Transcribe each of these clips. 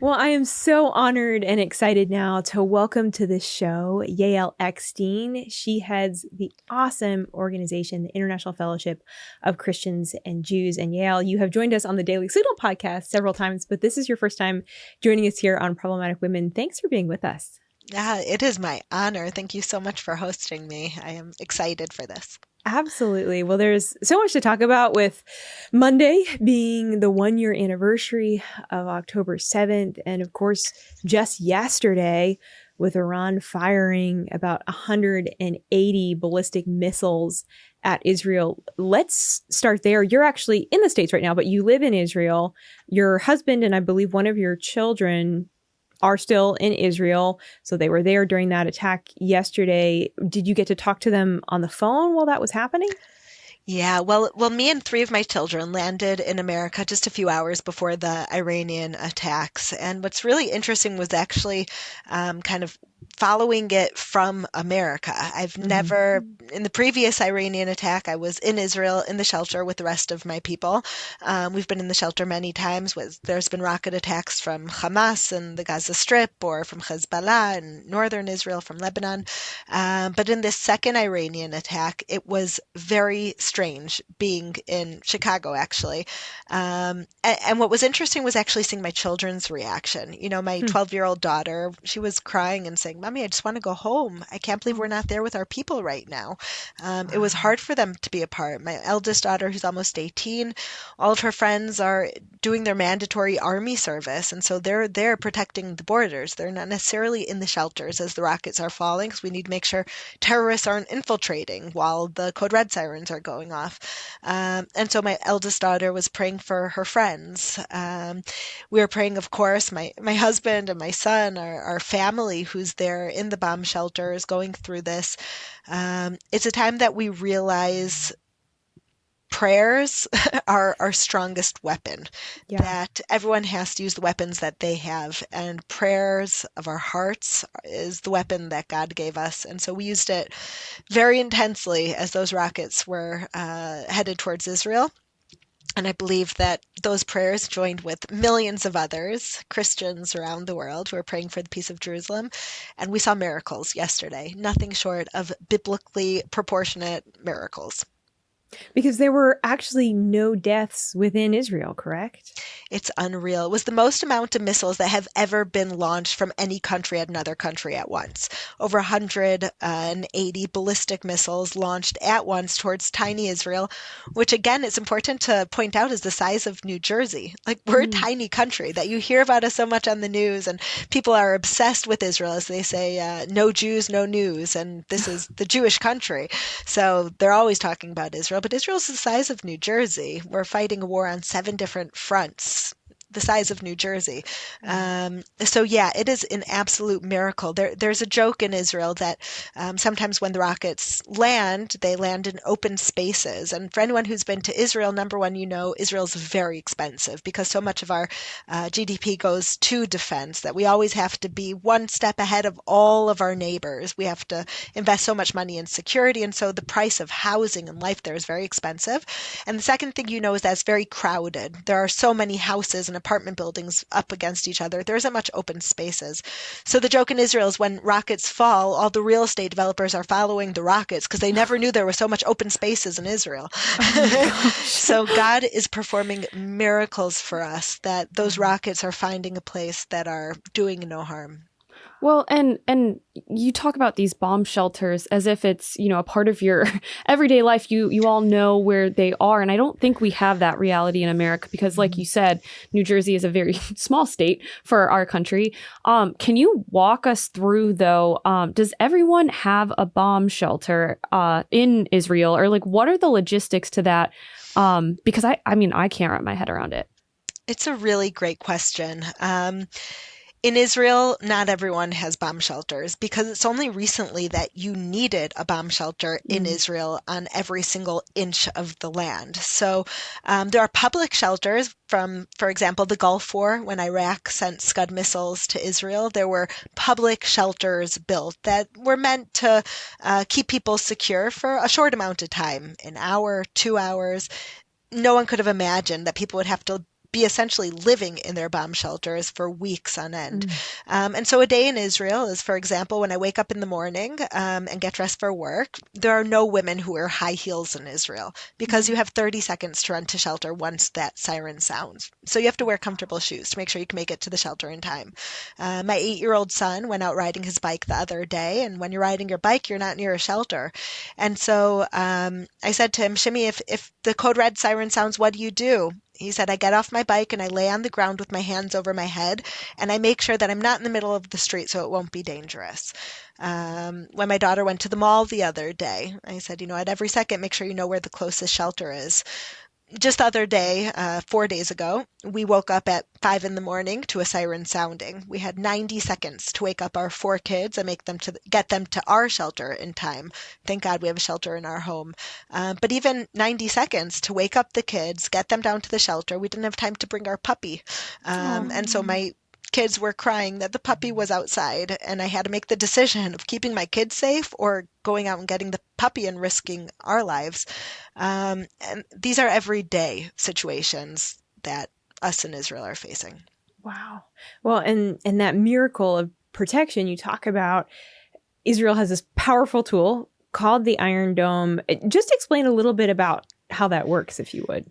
Well, I am so honored and excited now to welcome to the show Yael Eckstein. She heads the awesome organization, the International Fellowship of Christians and Jews. And Yael, you have joined us on the Daily Signal podcast several times, but this is your first time joining us here on Problematic Women. Thanks for being with us. Yeah, it is my honor. Thank you so much for hosting me. I am excited for this. Absolutely. Well, there's so much to talk about with Monday being the 1 year anniversary of October 7th. And of course, just yesterday with Iran firing about 180 ballistic missiles at Israel. Let's start there. You're actually in the States right now, but you live in Israel. Your husband and I believe one of your children are still in Israel. So they were there during that attack yesterday. Did you get to talk to them on the phone while that was happening? Yeah, well, me and three of my children landed in America just a few hours before the Iranian attacks. And what's really interesting was actually kind of following it from America. I've never, in the previous Iranian attack, I was in Israel in the shelter with the rest of my people. We've been in the shelter many times. There's been rocket attacks from Hamas and the Gaza Strip or from Hezbollah in northern Israel from Lebanon. But in this second Iranian attack, it was very strange being in Chicago, actually. And what was interesting was actually seeing my children's reaction. You know, my 12-year-old daughter, she was crying and saying, Mommy, I just want to go home. I can't believe we're not there with our people right now. It was hard for them to be apart. My eldest daughter, who's almost 18, all of her friends are doing their mandatory army service. And so they're there protecting the borders. They're not necessarily in the shelters as the rockets are falling, because we need to make sure terrorists aren't infiltrating while the Code Red sirens are going off. And so my eldest daughter was praying for her friends. We were praying, of course, my husband and my son, our family who's there in the bomb shelters going through this. It's a time that we realize prayers are our strongest weapon, Yeah. that everyone has to use the weapons that they have, and prayers of our hearts is the weapon that God gave us. And so we used it very intensely as those rockets were headed towards Israel. And I believe that those prayers joined with millions of others, Christians around the world, who are praying for the peace of Jerusalem. And we saw miracles yesterday, nothing short of biblically proportionate miracles. Because there were actually no deaths within Israel, correct? It's unreal. It was the most amount of missiles that have ever been launched from any country at another country at once. Over 180 ballistic missiles launched at once towards tiny Israel, which again, it's important to point out is the size of New Jersey. Like, we're a tiny country that you hear about us so much on the news, and people are obsessed with Israel, as they say, no Jews, no news, and this is the Jewish country. So they're always talking about Israel, but Israel's the size of New Jersey. We're fighting a war on 7 different fronts, the size of New Jersey. So yeah, it is an absolute miracle. There's a joke in Israel that sometimes when the rockets land, they land in open spaces. And for anyone who's been to Israel, number one, you know Israel's very expensive because so much of our GDP goes to defense that we always have to be one step ahead of all of our neighbors. We have to invest so much money in security. And so the price of housing and life there is very expensive. And the second thing you know is that it's very crowded. There are so many houses and apartment buildings up against each other. There isn't much open spaces. So the joke in Israel is when rockets fall, all the real estate developers are following the rockets because they never knew there was so much open spaces in Israel. So God is performing miracles for us, that those rockets are finding a place that are doing no harm. Well, and you talk about these bomb shelters as if it's, a part of your everyday life. You all know where they are. And I don't think we have that reality in America because, like you said, New Jersey is a very small state for our country. Can you walk us through, though, does everyone have a bomb shelter in Israel? Or what are the logistics to that? Because I can't wrap my head around it. It's a really great question. In Israel, not everyone has bomb shelters because it's only recently that you needed a bomb shelter in Israel on every single inch of the land. So there are public shelters from, for example, the Gulf War, when Iraq sent Scud missiles to Israel. There were public shelters built that were meant to keep people secure for a short amount of time, an hour, 2 hours. No one could have imagined that people would have to be essentially living in their bomb shelters for weeks on end. And so a day in Israel is, for example, when I wake up in the morning and get dressed for work, there are no women who wear high heels in Israel because you have 30 seconds to run to shelter once that siren sounds. So you have to wear comfortable shoes to make sure you can make it to the shelter in time. My 8-year-old son went out riding his bike the other day, and when you're riding your bike, you're not near a shelter. And so I said to him, Shimmy, if the code red siren sounds, what do you do? He said, I get off my bike and I lay on the ground with my hands over my head and I make sure that I'm not in the middle of the street so it won't be dangerous. When my daughter went to the mall the other day, I said, at every second, make sure you know where the closest shelter is. Just the other day, 4 days ago, we woke up at 5 in the morning to a siren sounding. We had 90 seconds to wake up our 4 kids and get them to our shelter in time. Thank God we have a shelter in our home. But even 90 seconds to wake up the kids, get them down to the shelter. We didn't have time to bring our puppy. And so my kids were crying that the puppy was outside, and I had to make the decision of keeping my kids safe or going out and getting the puppy and risking our lives. And these are everyday situations that us in Israel are facing. Wow. Well, and that miracle of protection you talk about, Israel has this powerful tool called the Iron Dome. Just explain a little bit about how that works, if you would.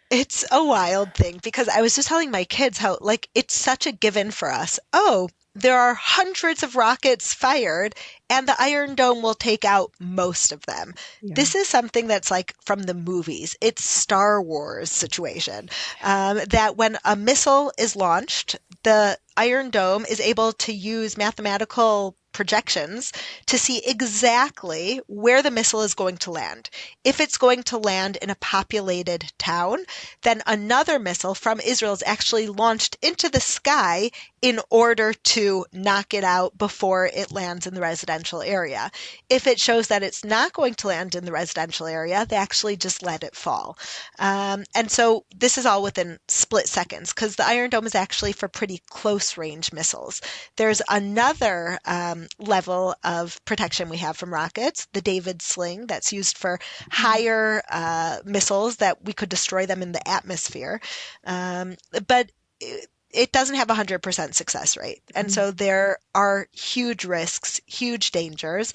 It's a wild thing because I was just telling my kids how, it's such a given for us. Oh, there are hundreds of rockets fired, and the Iron Dome will take out most of them. Yeah. This is something that's like from the movies. It's Star Wars situation. That when a missile is launched, the Iron Dome is able to use mathematical projections to see exactly where the missile is going to land. If it's going to land in a populated town, then another missile from Israel is actually launched into the sky in order to knock it out before it lands in the residential area. If it shows that it's not going to land in the residential area, they actually just let it fall. And so this is all within split seconds because the Iron Dome is actually for pretty close range missiles. There's another level of protection we have from rockets, the David sling, that's used for higher missiles that we could destroy them in the atmosphere. But it doesn't have 100% success rate. And so there are huge risks, huge dangers.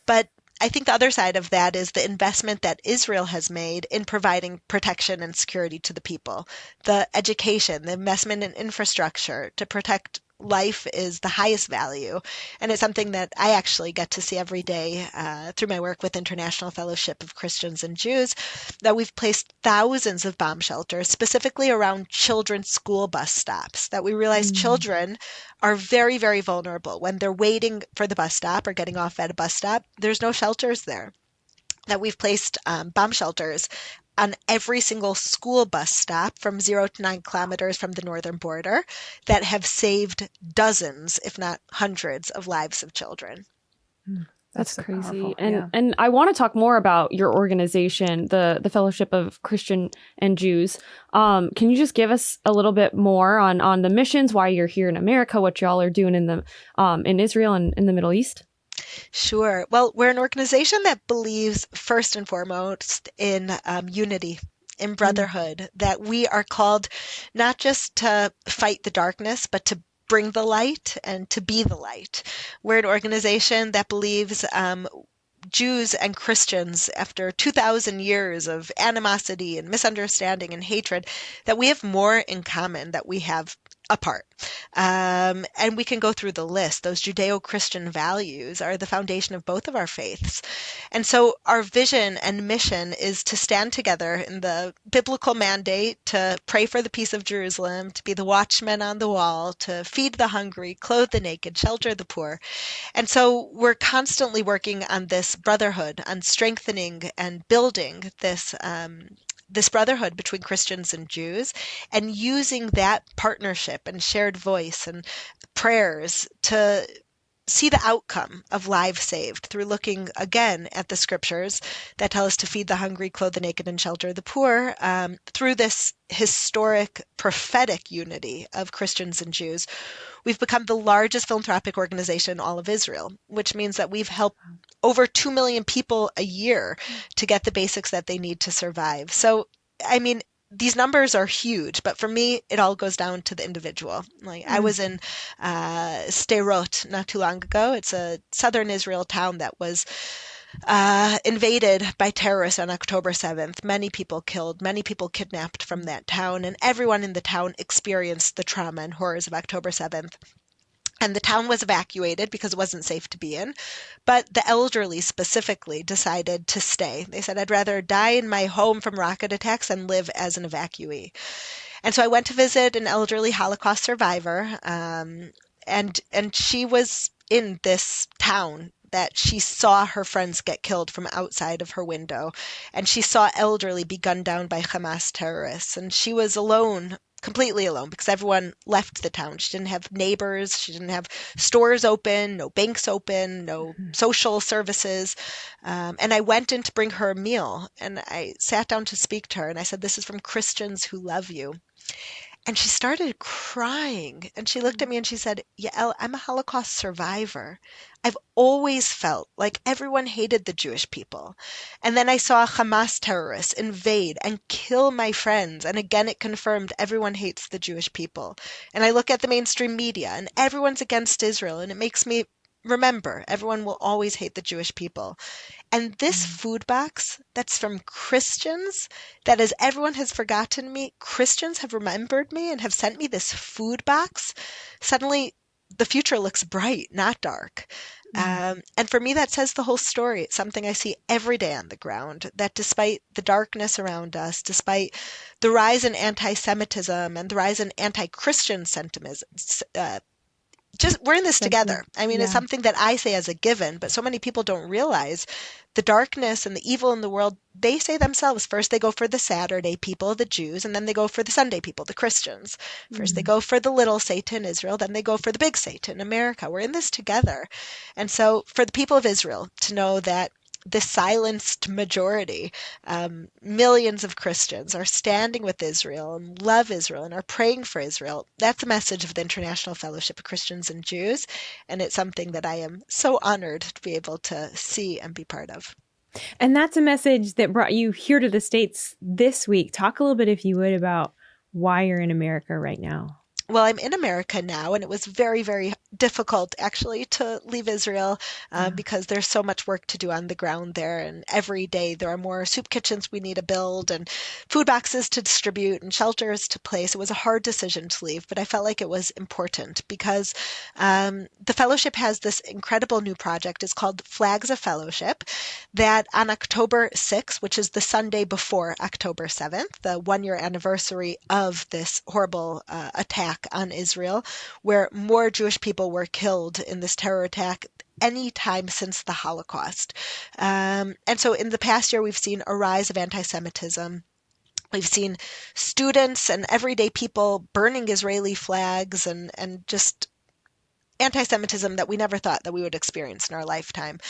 But I think the other side of that is the investment that Israel has made in providing protection and security to the people. The education, the investment in infrastructure to protect life is the highest value. And it's something that I actually get to see every day through my work with International Fellowship of Christians and Jews, that we've placed thousands of bomb shelters, specifically around children's school bus stops, that we realize children are very, very vulnerable. When they're waiting for the bus stop or getting off at a bus stop, there's no shelters there. That we've placed bomb shelters on every single school bus stop from 0 to 9 kilometers from the northern border that have saved dozens, if not hundreds, of lives of children. That's so crazy. And I want to talk more about your organization, the Fellowship of Christian and Jews. Can you just give us a little bit more on the missions, why you're here in America, what y'all are doing in Israel and in the Middle East? Sure. Well, we're an organization that believes first and foremost in unity, in brotherhood, that we are called not just to fight the darkness, but to bring the light and to be the light. We're an organization that believes Jews and Christians, after 2,000 years of animosity and misunderstanding and hatred, that we have more in common that we have apart. And we can go through the list. Those Judeo-Christian values are the foundation of both of our faiths. And so our vision and mission is to stand together in the biblical mandate to pray for the peace of Jerusalem, to be the watchmen on the wall, to feed the hungry, clothe the naked, shelter the poor. And so we're constantly working on this brotherhood, on strengthening and building this brotherhood between Christians and Jews, and using that partnership and shared voice and prayers to see the outcome of lives saved through looking again at the scriptures that tell us to feed the hungry, clothe the naked, and shelter the poor, through this historic prophetic unity of Christians and Jews. We've become the largest philanthropic organization in all of Israel, which means that we've helped over 2 million people a year to get the basics that they need to survive. So, I mean, these numbers are huge, but for me, it all goes down to the individual. Like I was in Sderot not too long ago. It's a southern Israel town that was invaded by terrorists on October 7th. Many people killed, many people kidnapped from that town, and everyone in the town experienced the trauma and horrors of October 7th. And the town was evacuated because it wasn't safe to be in. But the elderly specifically decided to stay. They said, I'd rather die in my home from rocket attacks than live as an evacuee. And so I went to visit an elderly Holocaust survivor, and she was in this town that she saw her friends get killed from outside of her window, and she saw elderly be gunned down by Hamas terrorists, and she was alone. Completely alone because everyone left the town. She didn't have neighbors. She didn't have stores open, no banks open, no social services. And I went in to bring her a meal and I sat down to speak to her and I said, This is from Christians who love you. And she started crying and she looked at me and she said, Yael, I'm a Holocaust survivor. I've always felt like everyone hated the Jewish people. And then I saw Hamas terrorists invade and kill my friends. And again, it confirmed everyone hates the Jewish people. And I look at the mainstream media and everyone's against Israel. And it makes me remember everyone will always hate the Jewish people. And this food box that's from Christians, that as everyone has forgotten me, Christians have remembered me and have sent me this food box. Suddenly, the future looks bright, not dark. And for me, that says the whole story. It's something I see every day on the ground, that despite the darkness around us, despite the rise in anti-Semitism and the rise in anti-Christian sentiments, just we're in this together. I mean, it's something that I say as a given, but so many people don't realize the darkness and the evil in the world. They say themselves, first they go for the Saturday people, the Jews, and then they go for the Sunday people, the Christians. First they go for the little Satan, Israel, then they go for the big Satan, America. We're in this together. And so for the people of Israel to know that the silenced majority, millions of Christians are standing with Israel and love Israel and are praying for Israel. That's the message of the International Fellowship of Christians and Jews, and it's something that I am so honored to be able to see and be part of. And that's a message that brought you here to the States this week. Talk a little bit, if you would, about why you're in America right now. Well, I'm in America now, and it was very, very difficult actually to leave Israel because there's so much work to do on the ground there. And every day there are more soup kitchens we need to build and food boxes to distribute and shelters to place. It was a hard decision to leave, but I felt like it was important because the fellowship has this incredible new project. It's called Flags of Fellowship that on October 6th, which is the Sunday before October 7th, the 1-year anniversary of this horrible attack on Israel, where more Jewish people were killed in this terror attack any time since the Holocaust. And so in the past year, we've seen a rise of anti-Semitism. We've seen students and everyday people burning Israeli flags and just anti-Semitism that we never thought that we would experience in our lifetime.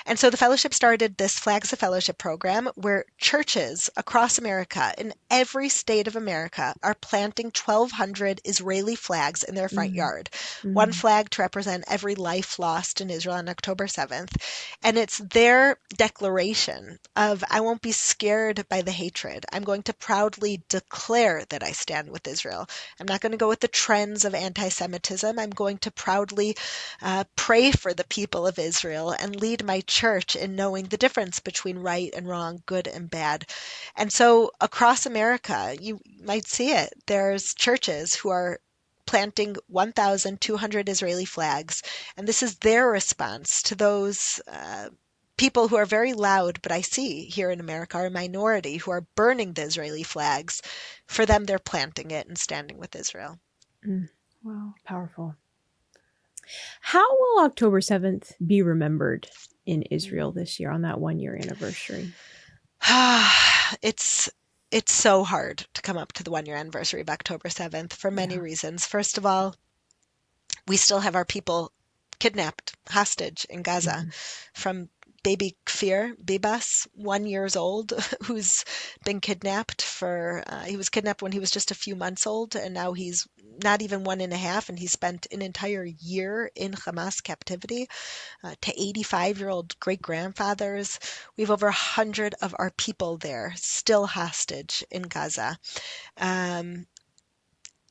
And so the fellowship started this Flags of Fellowship program where churches across America, in every state of America, are planting 1,200 Israeli flags in their front yard. One flag to represent every life lost in Israel on October 7th. And it's their declaration of, I won't be scared by the hatred. I'm going to proudly declare that I stand with Israel. I'm not going to go with the trends of anti-Semitism. I'm going to proudly pray for the people of Israel and lead my church in knowing the difference between right and wrong, good and bad. And so across America, you might see it. There's churches who are planting 1,200 Israeli flags, and this is their response to those people who are very loud, but I see here in America are a minority who are burning the Israeli flags. For them, they're planting it and standing with Israel. Wow, powerful. How will October 7th be remembered in Israel this year on that 1-year anniversary? It's so hard to come up to the 1-year anniversary of October 7th for many reasons. First of all, we still have our people kidnapped, hostage in Gaza from baby Kfir Bibas, 1 year old, who's been kidnapped he was kidnapped when he was just a few months old, and now he's not even 1.5, and he spent an entire year in Hamas captivity, to 85-year-old great-grandfathers. We have over 100 of our people there, still hostage in Gaza. Um,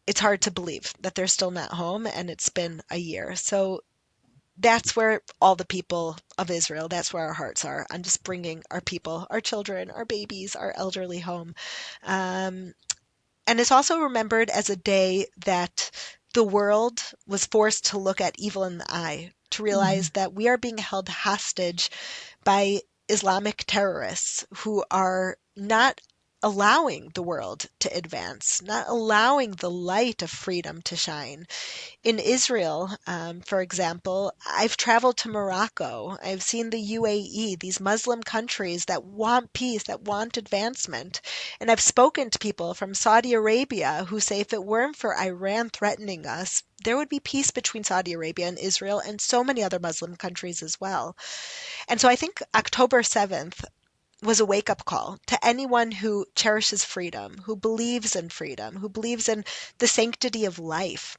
it's hard to believe that they're still not home, and it's been a year. So that's where all the people of Israel, that's where our hearts are, on just bringing our people, our children, our babies, our elderly home. Um, and it's also remembered as a day that the world was forced to look at evil in the eye, to realize that we are being held hostage by Islamic terrorists who are not allowing the world to advance, not allowing the light of freedom to shine. In Israel, for example, I've traveled to Morocco. I've seen the UAE, these Muslim countries that want peace, that want advancement. And I've spoken to people from Saudi Arabia who say if it weren't for Iran threatening us, there would be peace between Saudi Arabia and Israel and so many other Muslim countries as well. And so I think October 7th was a wake up call to anyone who cherishes freedom, who believes in freedom, who believes in the sanctity of life,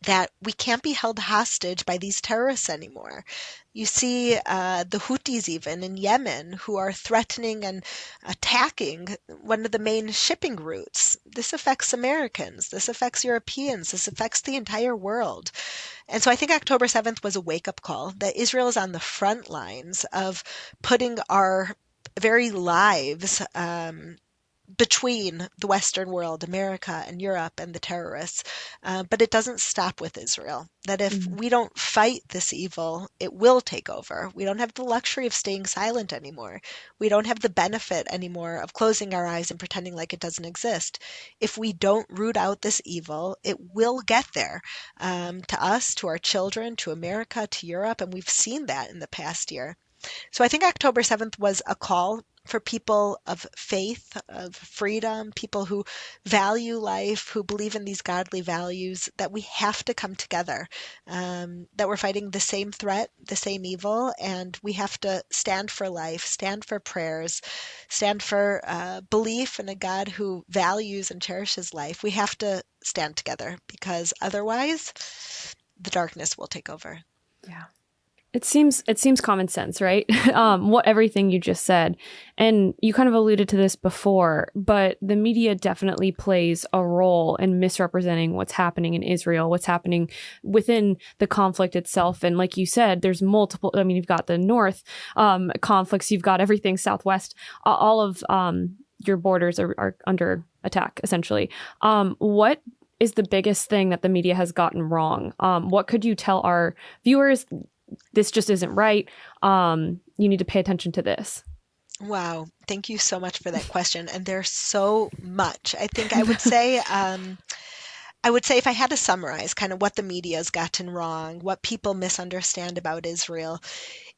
that we can't be held hostage by these terrorists anymore. You see the Houthis even in Yemen who are threatening and attacking one of the main shipping routes. This affects Americans, this affects Europeans, this affects the entire world. And so I think October 7th was a wake up call that Israel is on the front lines of putting our very lives between the Western world, America and Europe, and the terrorists. But it doesn't stop with Israel. That if Mhm. we don't fight this evil, it will take over. We don't have the luxury of staying silent anymore. We don't have the benefit anymore of closing our eyes and pretending like it doesn't exist. If we don't root out this evil, it will get there, to us, to our children, to America, to Europe. And we've seen that in the past year. So I think October 7th was a call for people of faith, of freedom, people who value life, who believe in these godly values, that we have to come together, that we're fighting the same threat, the same evil, and we have to stand for life, stand for prayers, stand for belief in a God who values and cherishes life. We have to stand together because otherwise the darkness will take over. Yeah. It seems common sense, right? What everything you just said. And you kind of alluded to this before, but the media definitely plays a role in misrepresenting what's happening in Israel, what's happening within the conflict itself. And like you said, there's multiple, I mean, you've got the North conflicts, you've got everything Southwest, all of your borders are under attack, essentially. What is the biggest thing that the media has gotten wrong? What could you tell our viewers? This just isn't right. You need to pay attention to this. Wow, thank you so much for that question. And there's so much. I think I would say if I had to summarize kind of what the media's gotten wrong, what people misunderstand about Israel,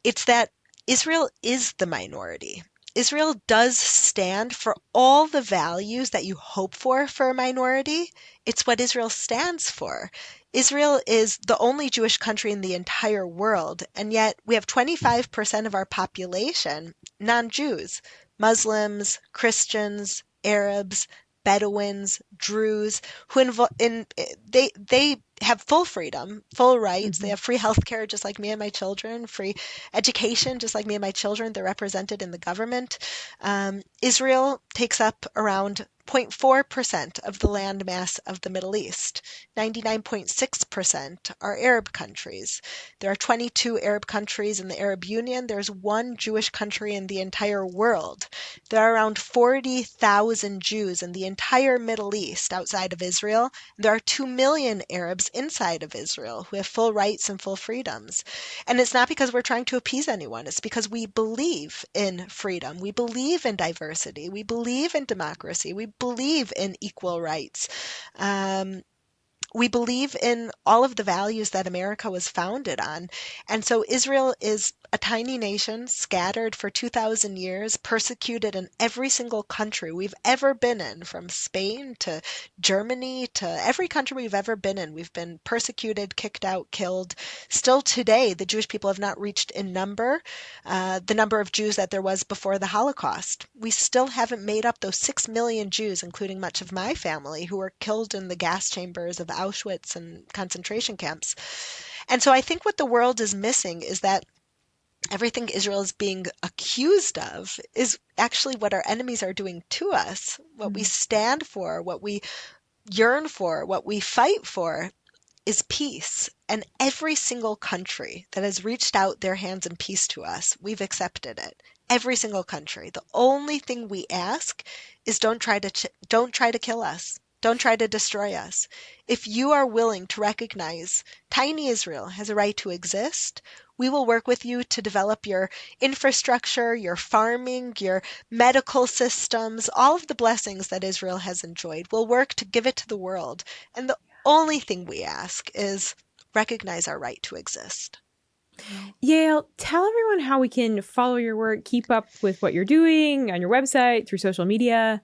it's that Israel is the minority. Israel does stand for all the values that you hope for a minority. It's what Israel stands for. Israel is the only Jewish country in the entire world, and yet we have 25% of our population non-Jews, Muslims, Christians, Arabs, Bedouins, Druze, who they have full freedom, full rights. They Mhm. have free healthcare, just like me and my children, free education, just like me and my children. They're represented in the government. Israel takes up around 0.4% of the land mass of the Middle East. 99.6% are Arab countries. There are 22 Arab countries in the Arab Union. There's one Jewish country in the entire world. There are around 40,000 Jews in the entire Middle East outside of Israel. There are 2 million Arabs inside of Israel who have full rights and full freedoms. And it's not because we're trying to appease anyone. It's because we believe in freedom. We believe in diversity. We believe in democracy. We believe in equal rights. Um, we believe in all of the values that America was founded on. And so Israel is a tiny nation scattered for 2,000 years, persecuted in every single country we've ever been in, from Spain to Germany to every country we've ever been in. We've been persecuted, kicked out, killed. Still today, the Jewish people have not reached in number the number of Jews that there was before the Holocaust. We still haven't made up those 6 million Jews, including much of my family, who were killed in the gas chambers of Auschwitz and concentration camps. And so I think what the world is missing is that everything Israel is being accused of is actually what our enemies are doing to us. What we stand for, what we yearn for, what we fight for is peace. And every single country that has reached out their hands in peace to us, we've accepted it. Every single country. The only thing we ask is don't try to kill us. Don't try to destroy us. If you are willing to recognize tiny Israel has a right to exist, we will work with you to develop your infrastructure, your farming, your medical systems, all of the blessings that Israel has enjoyed. We'll work to give it to the world. And the only thing we ask is recognize our right to exist. Yael, tell everyone how we can follow your work, keep up with what you're doing on your website, through social media.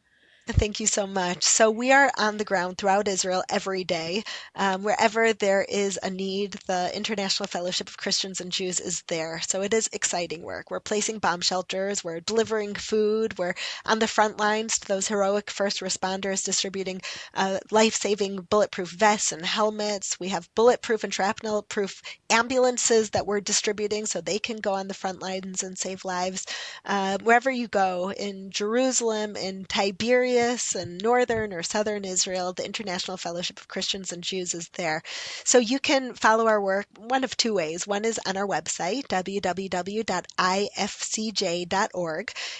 Thank you so much. So we are on the ground throughout Israel every day. Wherever there is a need, the International Fellowship of Christians and Jews is there. So it is exciting work. We're placing bomb shelters. We're delivering food. We're on the front lines to those heroic first responders, distributing life-saving bulletproof vests and helmets. We have bulletproof and shrapnel-proof ambulances that we're distributing so they can go on the front lines and save lives. Wherever you go, in Jerusalem, in Tiberias, and northern or southern Israel, the International Fellowship of Christians and Jews is there. So you can follow our work one of two ways. One is on our website, www.ifcj.org,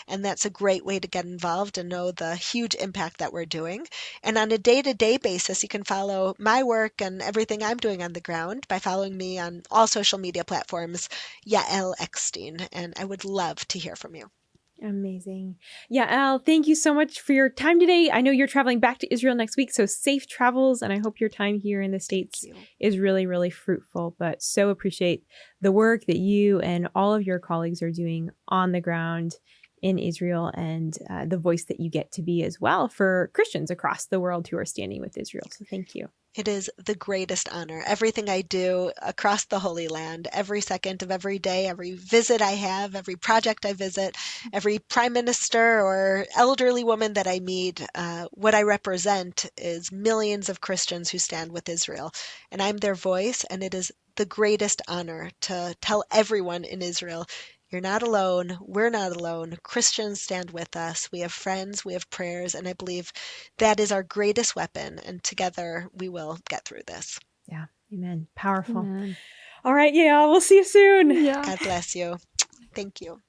and that's a great way to get involved and know the huge impact that we're doing. And on a day-to-day basis, you can follow my work and everything I'm doing on the ground by following me on all social media platforms, Yael Eckstein, and I would love to hear from you. Amazing. Yael, thank you so much for your time today. I know you're traveling back to Israel next week, so safe travels. And I hope your time here in the States is really, really fruitful. But so appreciate the work that you and all of your colleagues are doing on the ground in Israel, and the voice that you get to be as well for Christians across the world who are standing with Israel. So thank you. It is the greatest honor. Everything I do across the Holy Land, every second of every day, every visit I have, every project I visit, every prime minister or elderly woman that I meet, what I represent is millions of Christians who stand with Israel. And I'm their voice, and it is the greatest honor to tell everyone in Israel, you're not alone. We're not alone. Christians stand with us. We have friends, we have prayers, and I believe that is our greatest weapon. And together we will get through this. Yeah. Amen. Powerful. Amen. All right, Yael, we'll see you soon. Yeah. God bless you. Thank you.